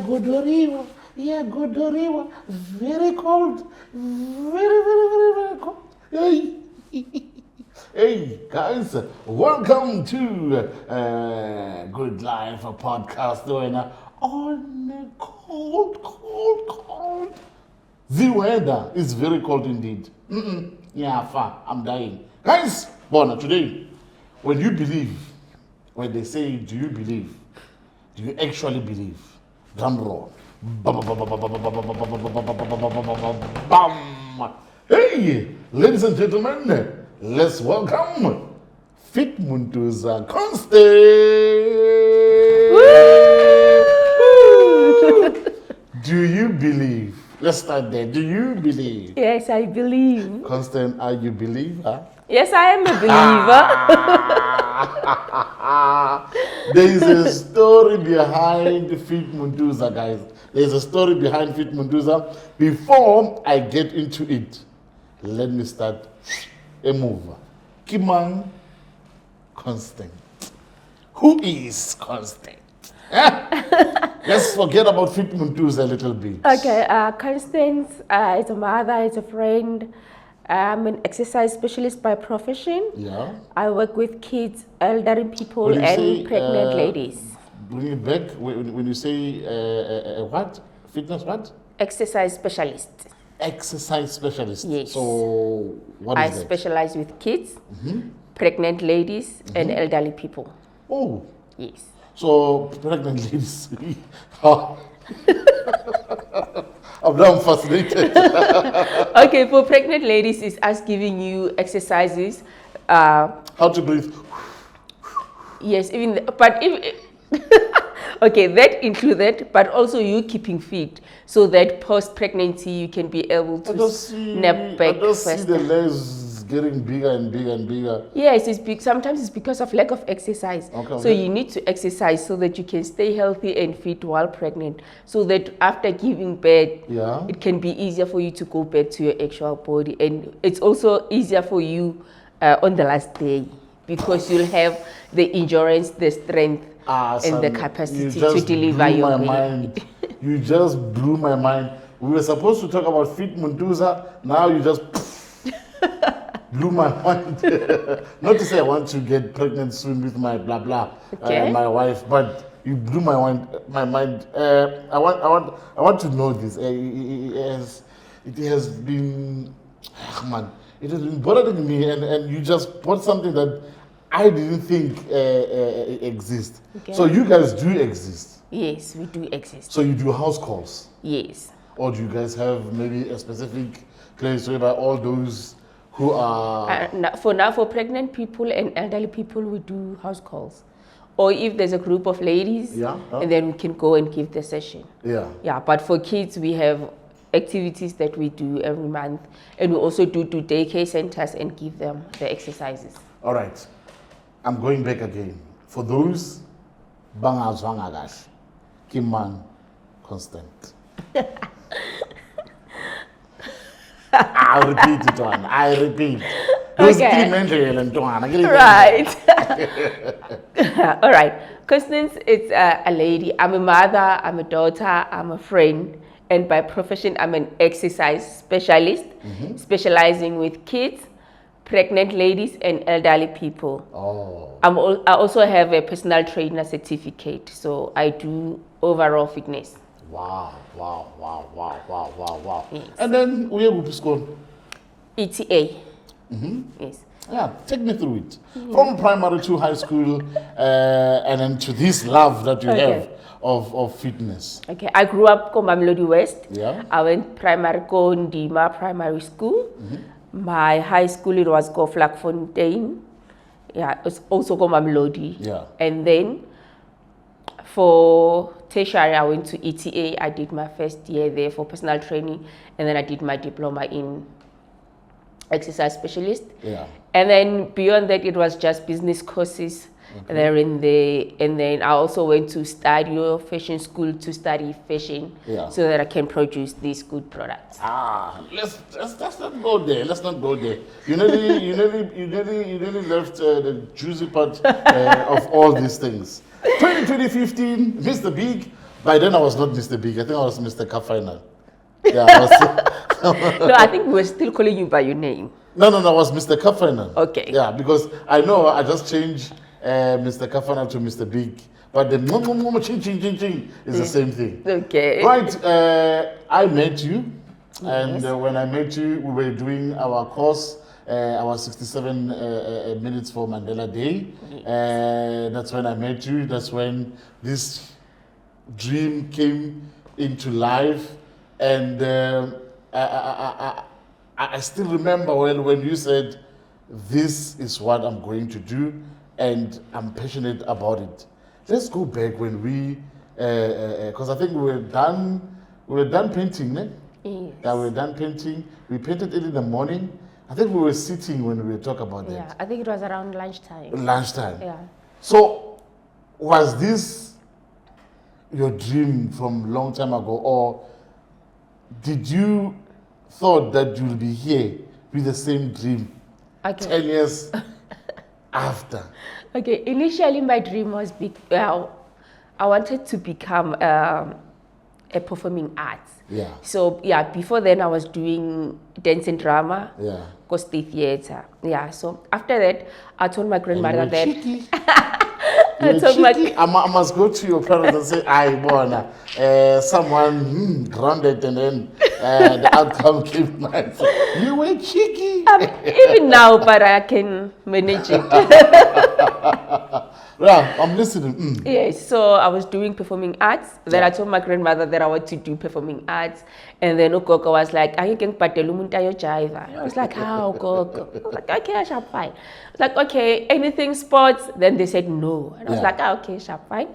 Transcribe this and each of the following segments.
Godoriwa. Yeah, Godoriwa. Very cold. Very cold. Hey. Hey guys, welcome to Good Life, a podcast on a cold. The weather is very cold indeed. Yeah, I'm dying. Guys, Bona, today, when you believe, when they say, do you believe? Do you actually believe? Drum roll. Bam! Hey, ladies and gentlemen, let's welcome Fit Muntuza Constance. Do you believe? Let's start there. Do you believe? Yes, I believe. Constance, are you believer? Yes, I am a believer. There is a story behind Fit Muntuza, guys. There's a story behind Fit Muntuza. Before I get into it, let me start a move. Kimang Constance. Who is Constance? Let's forget about Fit Muntuza a little bit. Okay, Constance is a mother, is a friend. I'm an exercise specialist by profession. Yeah. I work with kids, elderly people, and pregnant ladies. Bring it back. When you say what? Fitness what? Exercise specialist. Exercise specialist. Yes. So what is I that? specialize with kids, pregnant ladies, and elderly people. Oh. Yes. So pregnant ladies. I'm now fascinated. Okay, for pregnant ladies, is us giving you exercises. How to breathe. Yes, okay, that included, but also you keeping fit, so that post-pregnancy you can be able to snap back I just see faster. the legs getting bigger and bigger and bigger. Yes, sometimes it's because of lack of exercise. Okay. So you need to exercise so that you can stay healthy and fit while pregnant, so that after giving birth, it can be easier for you to go back to your actual body, and it's also easier for you on the last day, because you'll have the endurance, the strength, and the capacity to deliver your baby. You just blew my mind. We were supposed to talk about Fit Muntuza. Now you just blew my mind. Not to say I want to get pregnant soon with my blah blah, my wife, but you blew my mind. I want to know this. It has been, man, it has been bothering me, and you just bought something that I didn't think exists. Okay. So you guys do exist? Yes, we do exist. So you do house calls? Yes. Or do you guys have maybe a specific place where all those who are... For pregnant people and elderly people, we do house calls. Or if there's a group of ladies, and then we can go and give the session. Yeah, but for kids, we have activities that we do every month. And we also do daycare centers and give them the exercises. All right. I'm going back again. For those, bangazwanga kahle, Kimang Constance. I'll repeat it one. I repeat. Right. All right. Constance is a lady. I'm a mother, I'm a daughter, I'm a friend. And by profession, I'm an exercise specialist, specializing with kids, pregnant ladies, and elderly people. I also have a personal trainer certificate, so I do overall fitness. Wow. Yes. And then where will you school? ETA. Yes. Yeah, take me through it. From primary to high school, and then to this love that you have of fitness. Okay, I grew up in Mamelodi West. Yeah. I went primary to Ndima Primary School. My high school, it was Flakfontein. Yeah, it was also Mamelodi. Yeah. And then for tertiary, I went to ETA. I did my first year there for personal training, and then I did my diploma in exercise specialist. Yeah. And then beyond that, it was just business courses. And then I also went to Stadio Fashion School to study fashion, so that I can produce these good products. Let's not go there. Let's not go there. You nearly left the juicy part of all these things. 2015, Mr. Big. By then I was not Mr. Big. I think I was Mr. Cup Final. Yeah, I was. No, I think we were still calling you by your name. No, I was Mr. Cup Final. Okay. Yeah, because I know I just changed Mr. Cup Final to Mr. Big. But the ching is the same thing. Okay. Right, I met you. And when I met you, we were doing our course, our 67 minutes for Mandela Day. That's when I met you. That's when this dream came into life. And I still remember when you said, this is what I'm going to do, and I'm passionate about it. Let's go back when we, because I think we were done painting, ne? Yes. Yeah, we were done painting. We painted early in the morning. I think we were sitting when we were talking about that. Yeah, I think it was around lunchtime. Lunchtime. Yeah. So, was this your dream from long time ago, or did you thought that you'll be here with the same dream 10 years after? Okay, initially my dream was I wanted to become a performing arts. Yeah. So yeah, before then I was doing dance and drama, Yeah. Costi theater. Yeah. So after that, I told my grandmother that Cheeky. I told my I must go to your parents and say, I wanna someone grounded, and then the outcome came nice. You were cheeky. even now, but I can manage it. Yeah, I'm listening. Yes, so I was doing performing arts. Then I told my grandmother that I want to do performing arts. And then Ukoko was like, "Are you getting jiva?" I was like, "How, Ukoko?" I was like, "Okay, I shall fine." I was like, "Okay, anything sports?" Then they said no. And I was like, "Okay, shall fine."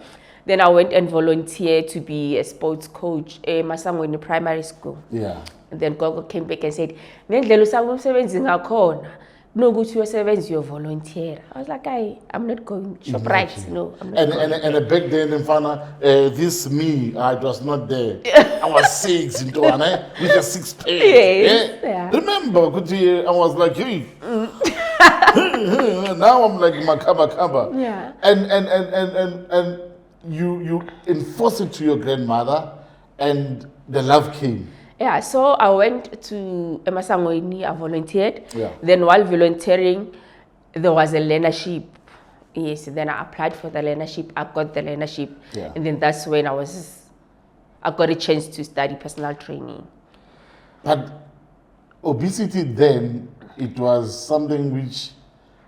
Then I went and volunteered to be a sports coach in Masangweni primary school. Yeah. And then Gogo came back and said, "Nendlela usasebenza ngakhona. No good to yourself, you're volunteer." I was like, I'm not going shop right. No, I'm not going. And back then in Fana, this me, I was not there. I was 6 into one, with a 6 pair. Yes, yeah. Remember, I was like, hey. Now I'm like Makaba. Yeah. And you enforce it to your grandmother, and the love came. Yeah, so I went to Emasangweni, I volunteered. Yeah. Then while volunteering, there was a learnership. Yes, then I applied for the learnership. I got the learnership. Yeah. And then that's when I got a chance to study personal training. But obesity then, it was something which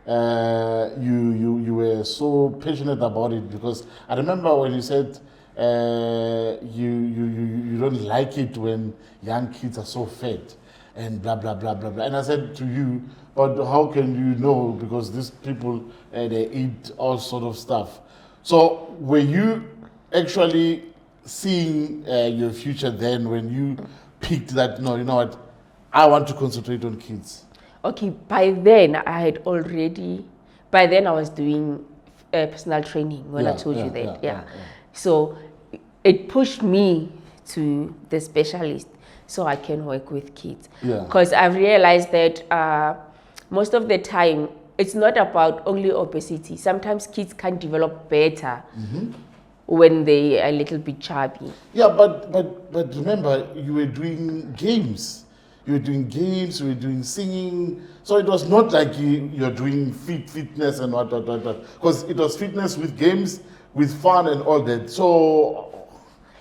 you were so passionate about it, because I remember when you said you don't like it when young kids are so fat and blah blah blah blah blah. And I said to you, but how can you know, because these people they eat all sort of stuff. So were you actually seeing your future then when you picked that, no, you know what, I want to concentrate on kids? Okay, by then I was doing personal training when I told you that. Yeah. So it pushed me to the specialist so I can work with kids. Yeah. Because I've realized that most of the time, it's not about only obesity. Sometimes kids can develop better when they are a little bit chubby. Yeah, but remember, you were doing games. You were doing games, you were doing singing. So it was not like you're doing fitness and what. Because it was fitness with games, with fun and all that. So...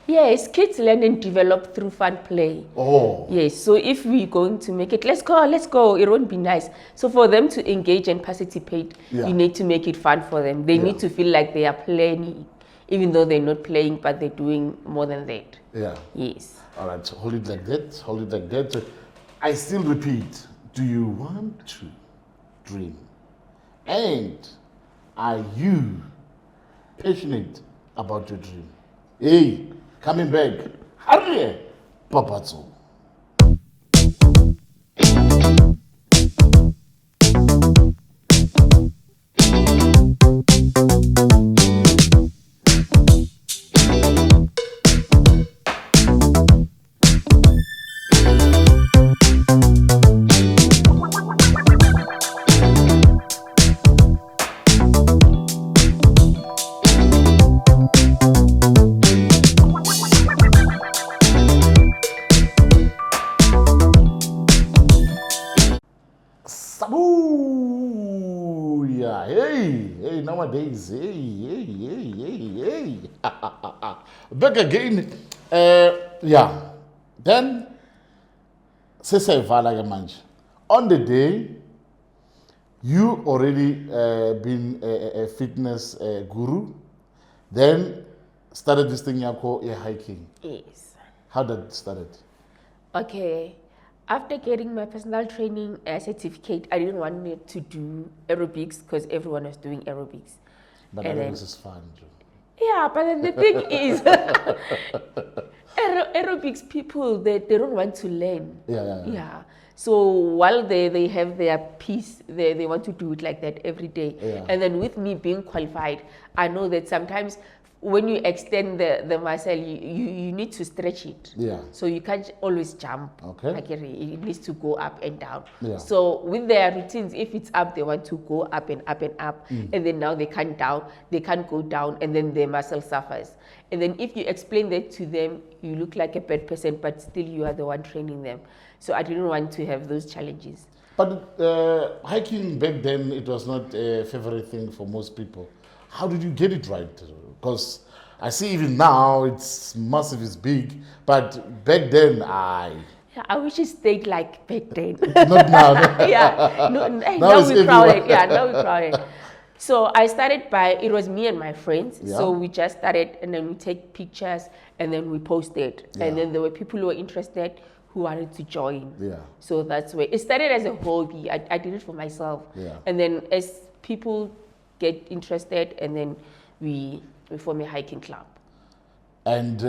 Yes, kids learn and develop through fun play. Oh. Yes, so if we're going to make it, let's go, it won't be nice. So for them to engage and participate, you need to make it fun for them. They need to feel like they are playing, even though they're not playing, but they're doing more than that. Yeah. Yes. All right, so hold it like that. I still repeat, do you want to dream? And are you passionate about your dream? Hey, coming back. Hurry, Papazzo. nowadays, hey. Back again. Yeah. Then, Sesevala manje. On the day, you already been a fitness guru, then started this thing you call hiking. Yes. How did it started? Okay. After getting my personal training certificate, I didn't want to do aerobics because everyone was doing aerobics. But And aerobics is fun, Joe. Yeah, but then the thing is, aerobics people, they don't want to learn. Yeah. So while they have their piece, they want to do it like that every day. Yeah. And then with me being qualified, I know that sometimes when you extend the muscle, you need to stretch it. Yeah. So you can't always jump. Okay. Like it needs to go up and down. Yeah. So with their routines, if it's up, they want to go up and up and up. And then now they can't go down, and then their muscle suffers. And then if you explain that to them, you look like a bad person, but still you are the one training them. So I didn't want to have those challenges. But hiking back then, it was not a favorite thing for most people. How did you get it right? Because I see even now it's massive, it's big, but back then, Yeah, I wish it stayed like back then. not now. Yeah, now it's we're crowded. everywhere. Yeah, now we're crowded. So I started it was me and my friends. Yeah. So we just started, and then we take pictures, and then we post it. Yeah. And then there were people who were interested who wanted to join. Yeah. So that's where it started as a hobby. I did it for myself. Yeah. And then as people get interested, and then we form a hiking club. And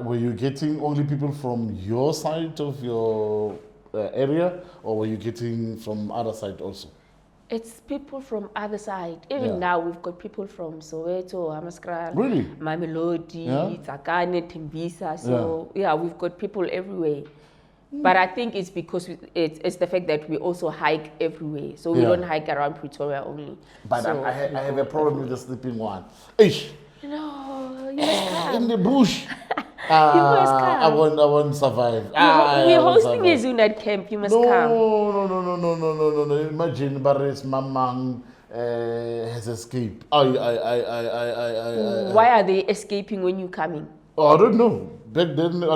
were you getting only people from your side of your area, or were you getting from other side also? It's people from other side. Even Yeah. now, we've got people from Soweto, Hammanskraal, Really? Mamelodi, Yeah. Tsakane, Tembisa. So yeah, we've got people everywhere. But I think it's because it's the fact that we also hike everywhere. So we Yeah. don't hike around Pretoria only. But So I we have go a problem with the sleeping one. Ish, No, you must come. in the bush. must come. I won't survive. We're hosting a Zunat camp. You must come. No. Imagine Barres Mamang has escaped. Why are they escaping when you're coming? Oh, I don't know. Back then, we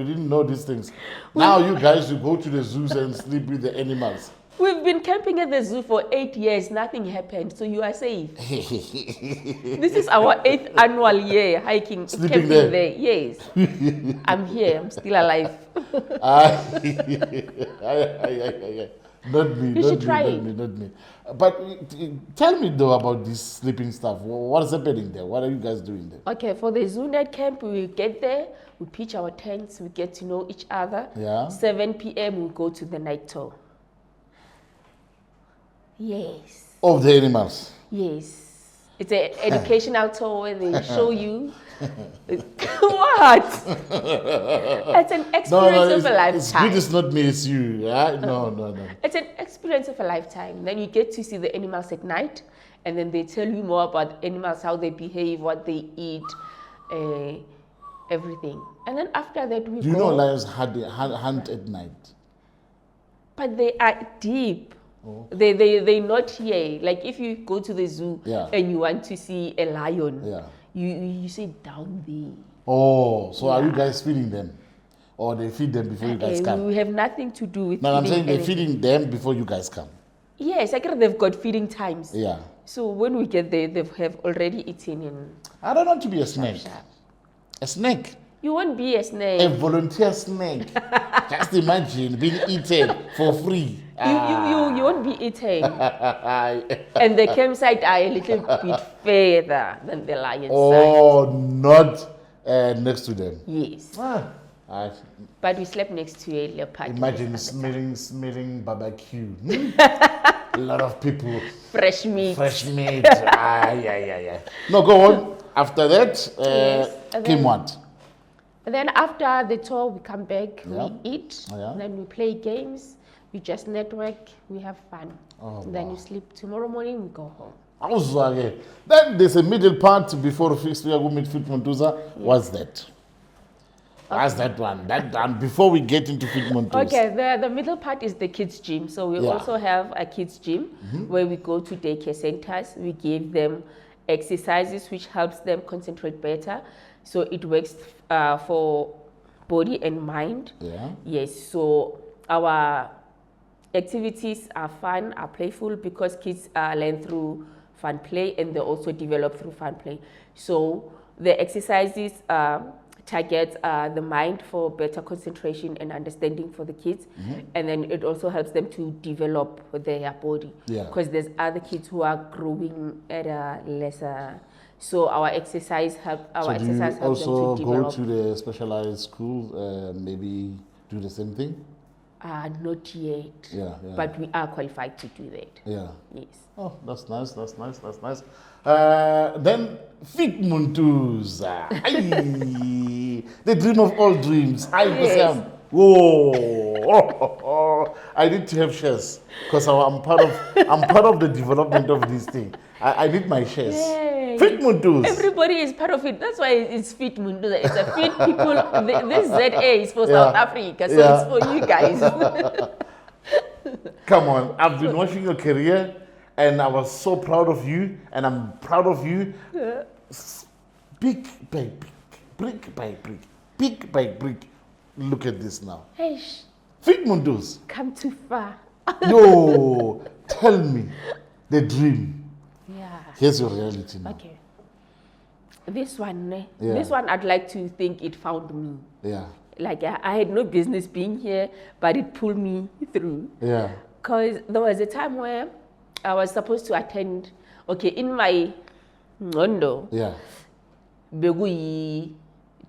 didn't know these things. Now you guys, you go to the zoos and sleep with the animals. We've been camping at the zoo for 8 years. Nothing happened. So you are safe. This is our 8th annual year hiking, Sleeping camping there. Yes. I'm here. I'm still alive. Not me. You should try it. Not me. But tell me though about this sleeping stuff. What's happening there? What are you guys doing there? Okay, for the zoo night camp, we get there, we pitch our tents, we get to know each other. Yeah. 7 p.m. we go to the night tour. Yes. Of the animals. Yes. It's an educational tour where they show you. What? It's an experience of a lifetime. It's good, it's not me, it's you. Yeah? No. It's an experience of a lifetime. Then you get to see the animals at night, and then they tell you more about animals, how they behave, what they eat, everything. And then after that, we Do you know lions hunt at night? But they are deep. Oh. They're not here. Like if you go to the zoo and you want to see a lion, you see down there. Oh, so are you guys feeding them? Or they feed them before you guys come? We have nothing to do with No, I'm saying they're anything. feeding them before you guys come. Yes, I guess they've got feeding times. Yeah. So when we get there, they have already eaten in. I don't want to be a snake. A snake? You won't be a snake. A volunteer snake. Just imagine being eaten for free. You won't be eaten. And the campsite are a little bit further than the lion's side. Oh, not next to them. Yes. But we slept next to a leopard. Imagine smelling barbecue. A lot of people. Fresh meat. Yeah. No, go on. After that, came what? And then after the tour, we come back, we eat, Yeah. then we play games, we just network, we have fun. Then you sleep. Tomorrow morning, we go home. Then there's a middle part before we meet Fit Montuza. What's that? What's that one? That one, before we get into Fit Montos. Okay, the middle part is the kids' gym. So we also have a kids' gym where we go to daycare centers. We give them exercises which helps them concentrate better. So it works for body and mind. Yeah. Yes, so our activities are fun, are playful because kids learn through fun play and they also develop through fun play. So the exercises target the mind for better concentration and understanding for the kids, and then it also helps them to develop their body because there's other kids who are growing at a lesser. So our exercise help. Our exercise helps them to develop. Also go to the specialized school, maybe do the same thing. Not yet. Yeah. But we are qualified to do that. Yeah. Yes. Oh, that's nice. That's nice. That's nice. Then Fit Montuza. The dream of all dreams. Yes. Whoa! I need to have shares because I'm part of the development of this thing. I need my shares. Yay. Fit Montuza. Everybody is part of it. That's why it's Fit Munduza. It's a fit people. This ZA is for South Africa, so it's for you guys. Come on, I've been watching your career and I was so proud of you and I'm proud of you. Brick by brick, brick by brick, brick by brick. Look at this now. Hey, Fit Montuza. come too far. Yo, tell me the dream. Yeah. Here's your reality now. Okay. This one, this one, I'd like to think it found me. Yeah. Like I had no business being here, but it pulled me through. Yeah. Because there was a time where I was supposed to attend, in my Ngondo, Begui,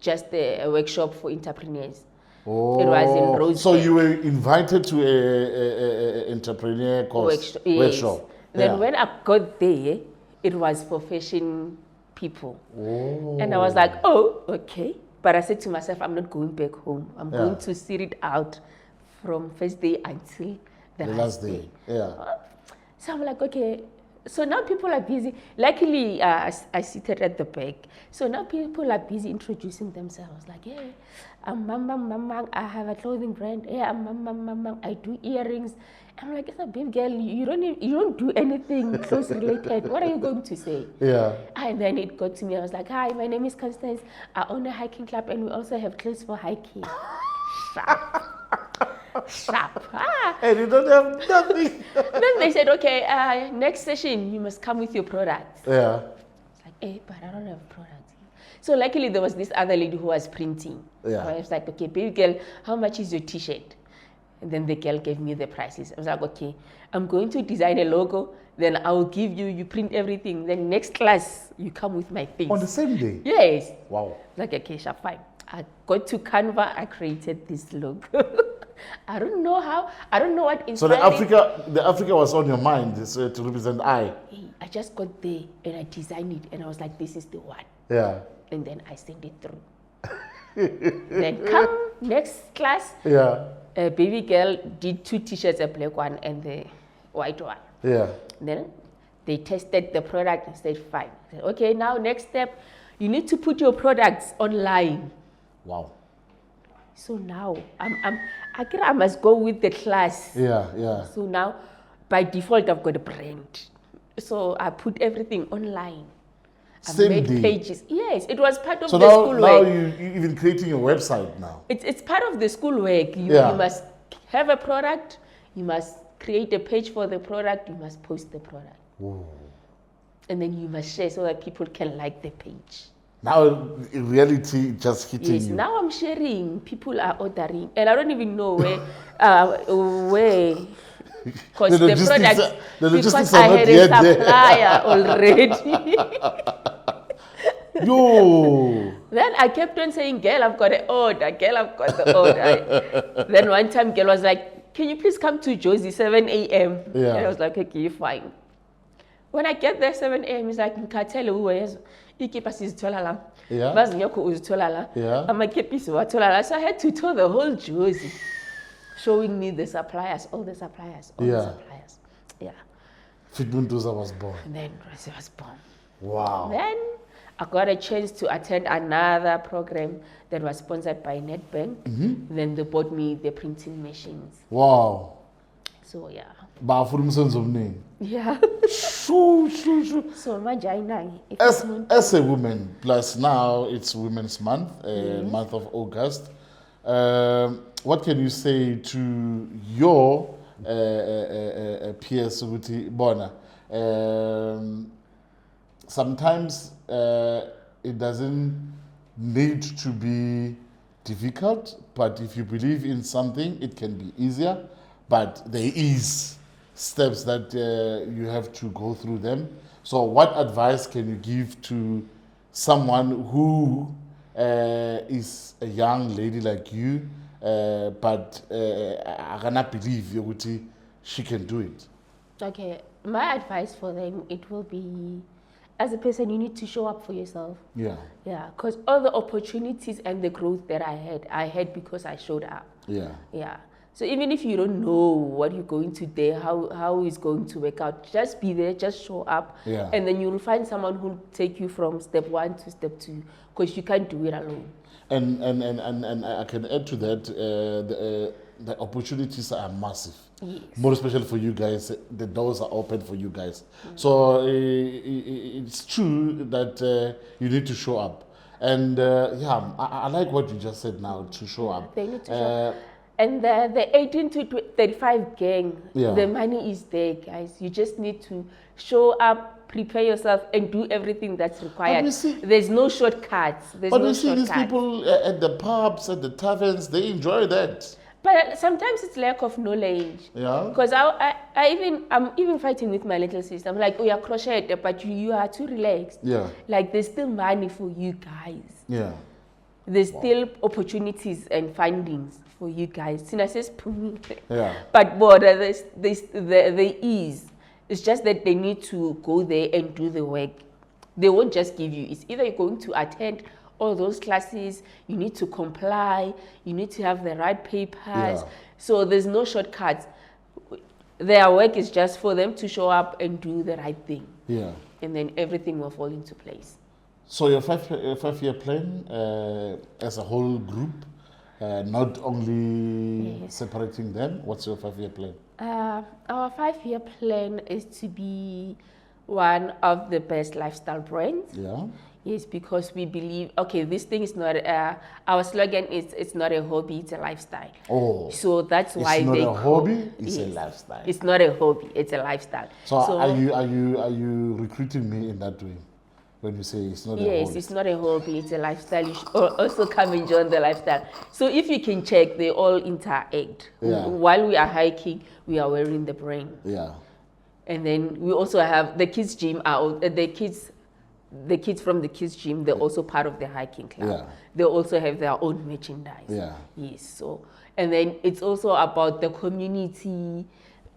just a workshop for entrepreneurs. Oh, it was in Rose. So you were invited to a entrepreneur course workshop. Then when I got there, it was for fashion people. Oh. And I was like, oh, okay. But I said to myself, I'm not going back home. I'm going to sit it out from first day until the last day. Yeah. So I'm like, okay. So now people are busy. Luckily, I seated at the back. So now people are busy introducing themselves. Like, hey, I'm Mamang. I have a clothing brand. Hey, I'm Mamang. I do earrings. I'm like, it's a big girl. You don't do anything clothes related. What are you going to say? Yeah. And then it got to me. I was like, hi, my name is Constance. I own a hiking club, and we also have clothes for hiking. Sharp. And you don't have nothing. Then they said, okay, next session, you must come with your products. Yeah. It's like, hey, but I don't have products. So luckily, there was this other lady who was printing. Yeah. I was like, okay, baby girl, how much is your t-shirt? And then the girl gave me the prices. I was like, okay, I'm going to design a logo. Then I will give you print everything. Then next class, you come with my things. On the same day? Yes. Wow. Like, okay, sure, fine. I got to Canva, I created this logo. I don't know how, I don't know what inspired. So the Africa was on your mind to represent I. I just got there and I designed it and I was like, this is the one. Yeah. And then I sent it through. Then come next class. Yeah. A baby girl did 2 t-shirts, a black one and the white one. Yeah. Then they tested the product and said, fine. I said, okay, now next step, you need to put your products online. Wow. So now I must go with the class. Yeah. So now by default I've got a brand. So I put everything online. I made pages. Yes, it was part of the schoolwork. So now you're even creating your website now. It's part of the schoolwork. You must have a product, you must create a page for the product, you must post the product. Whoa. And then you must share so that people can like the page. Now in reality just hitting you. Now I'm sharing, people are ordering. And I don't even know where because the product, because I had a supplier already. Yo. Then I kept on saying, girl, I've got an order, girl, I've got the order. Then one time girl was like, can you please come to Josie 7 a.m.? Yeah. And I was like, okay, fine. When I get there 7 a.m., he's like, Mkatele uwe ikipasi uzitholala. Yeah. Bazinyoko uzitholala. Yeah. Amakepisi watholala. So I had to tour the whole Josie, showing me the suppliers, all the suppliers, all the suppliers. Yeah. Fit Montuza was born. And then Rosie was born. Wow. Then I got a chance to attend another program that was sponsored by Nedbank. Then they bought me the printing machines. Wow. So yeah. Bafuna umsebenzi omningi. Yeah. Shoo. So Majai As a woman, plus now it's Women's Month, month of August. What can you say to your peers, Bona? Sometimes it doesn't need to be difficult, but if you believe in something, it can be easier. But there is steps that you have to go through them. So what advice can you give to someone who is a young lady like you, but I cannot believe she can do it? Okay, my advice for them, it will be, as a person, you need to show up for yourself. Yeah. Yeah, because all the opportunities and the growth that I had because I showed up. Yeah. Yeah. So even if you don't know what you're going to do, how it's going to work out, just be there, just show up. Yeah. And then you'll find someone who'll take you from step 1 to step 2, because you can't do it alone. And I can add to that, the opportunities are massive. Yes. More especially for you guys, the doors are open for you guys. So it's true that you need to show up. And I like what you just said now, to show up. They need to show up. And the 18 to 35 gang, the money is there, guys. You just need to show up, prepare yourself, and do everything that's required. There's no shortcuts. But we see these people at the pubs, at the taverns, they enjoy that. But sometimes it's lack of knowledge. Yeah. Because I'm even fighting with my little sister. I'm like, oh, you're crochet, but you are too relaxed. Yeah. Like, there's still money for you guys. Yeah. There's still opportunities and findings for you guys. Yeah. But border, there is. It's just that they need to go there and do the work. They won't just give you. It's either you're going to attend all those classes, you need to comply, you need to have the right papers. Yeah. So there's no shortcuts. Their work is just for them to show up and do the right thing. Yeah. And then everything will fall into place. So your five-year plan as a whole group, not only separating them, what's your 5-year plan? Our 5-year plan is to be one of the best lifestyle brands. Yeah. Yes, because we believe, okay, this thing is not, our slogan is, it's not a hobby, it's a lifestyle. Oh. So that's why it's not a hobby, it's a lifestyle. It's not a hobby, it's a lifestyle. So are you recruiting me in that way? When you say it's not a hobby? Yes, it's not a hobby, it's a lifestyle. You should also come and join the lifestyle. So if you can check, they all interact. Yeah. While we are hiking, we are wearing the brand. Yeah. And then we also have the kids' gym, the kids from the kids' gym, they're also part of the hiking club. Yeah. They also have their own merchandise. Yeah. Yes. So, and then it's also about the community,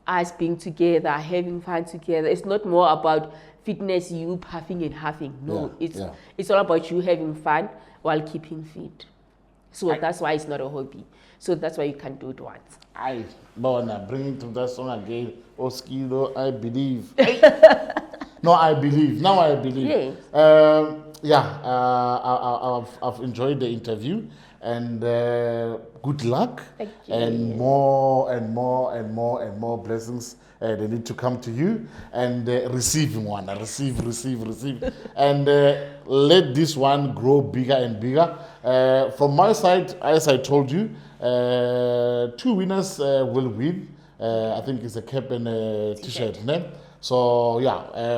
us being together, having fun together. It's not more about fitness, you puffing and huffing. No, it's all about you having fun while keeping fit. So that's why it's not a hobby. So that's why you can do it once. Bona, bring it to that song again. Oskido, I believe. No, I believe. Now I believe. Yes. I've enjoyed the interview, and good luck. Thank you. And more blessings. They need to come to you and receive one. Receive. And let this one grow bigger and bigger. From my side, as I told you, 2 winners will win. I think it's a cap and a t-shirt. So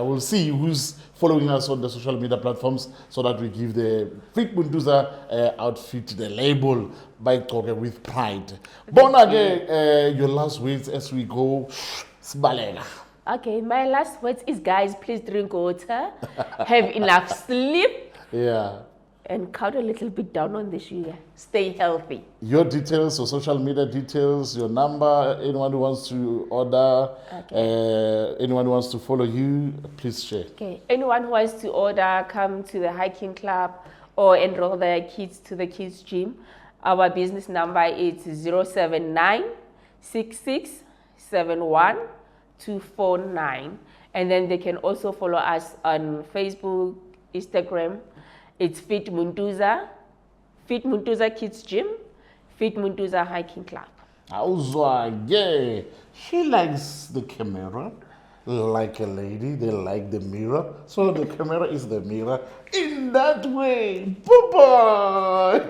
we'll see who's following us on the social media platforms, so that we give the Fit Munduza outfit the label by Kubheka with pride. Bonage, your last words as we go. Okay, my last words is, guys, please drink water, have enough sleep. Yeah. And cut a little bit down on the sugar. Stay healthy. Your details, your social media details, your number, anyone who wants to order, anyone who wants to follow you, please share. Okay, anyone who wants to order, come to the hiking club or enroll their kids to the kids gym. Our business number is 079 6671 249. And then they can also follow us on Facebook, Instagram, it's Fit Muntuza Kids Gym, Fit Muntuza Hiking Club. Yeah, she likes the camera like a lady. They like the mirror. So the camera is the mirror. In that way, bye-bye.